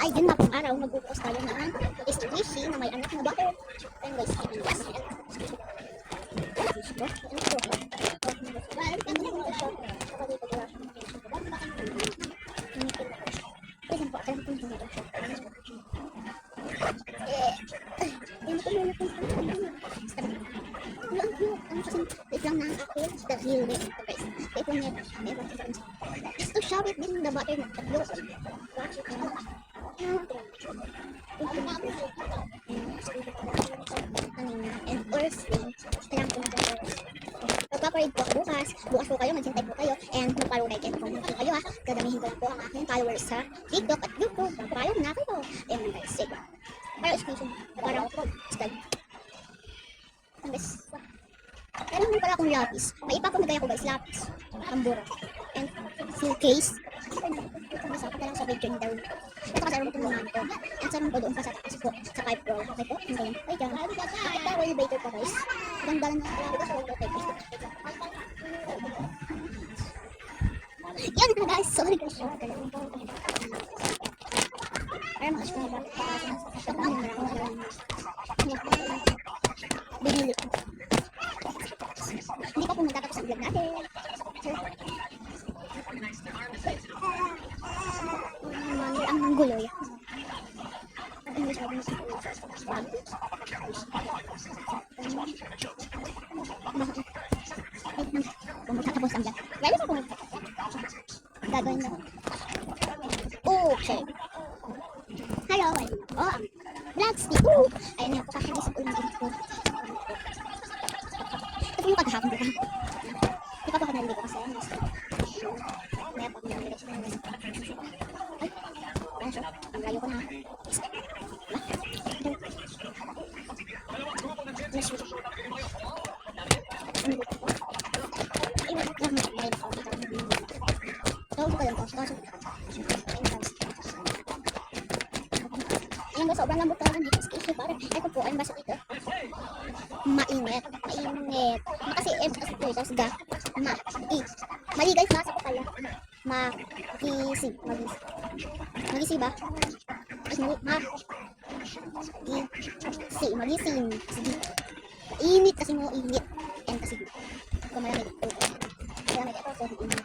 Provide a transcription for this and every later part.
Ay, yun na pong araw, magbubukas tayo ng squishy na may anak na butter. Ayun guys, ayun guys. Just to shove it in the butter na tatlo. And firstly, kailangan ko magpaparade po ako bukas. Bukas po kayo, maghintay po kayo. And mag-follow kay Ken po kayo ha. Dadamihin ko lang po ang aking followers sa TikTok at YouTube. Mag-follow na kayo. Ayan guys, sige. Para extension, para style. Ang guys, meron mo pala akong lapis. May ipapamigay ako guys, lapis. Tambura. And full case. Masakit na lang sa video ni Darwin. Ito kasi alam ko naman ito. And sarang ko doon pa sa taas po. Sa 5 roll. Okay po? Ang ganyan. Ay, dyan. Ito, elevator pa guys. Ganda lang ng alabi ko sa elevator. Yan na guys. Sorry guys. Para makasya na ba? Binili ko. Hindi pa po magtatapos ang vlog natin. Ang gulo yan. Kung magtatapos ang vlog. Lalo sa kung gagawin na. Okay. Hello. Oh, vlog stick. Ayun na, kakagisip ko yung edit ko. Ito yung paghapon ko. Di pa pa ako naliligo kasi. Kaya pa ako naliligo siya. Ay, ayan siya. Ang layo ko na. Ayan guys, sobrang lambot talaga dito. Excuse me, parang ito po, ayun ba sa dito? Mainit. Mainit. Kasi tapos ga. Mali guys, nasa ko pala. Magisi ba? Magising. Sige. Init kasi mo, init. Yan kasi. Kung malamig. Malamig ito, so init.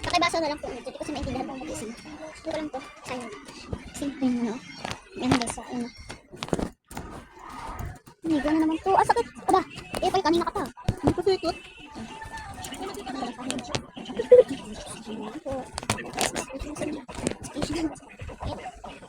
Pakibasa na lang po. Hindi ko kasi maintindihan kung magising. Hindi ko lang to. Sayang. Simple mo, no? Yan guys, so, ano. Hindi ko na naman to. Ah, sakit. Aba, eh, kanina ka pa. Hindi ko suitot.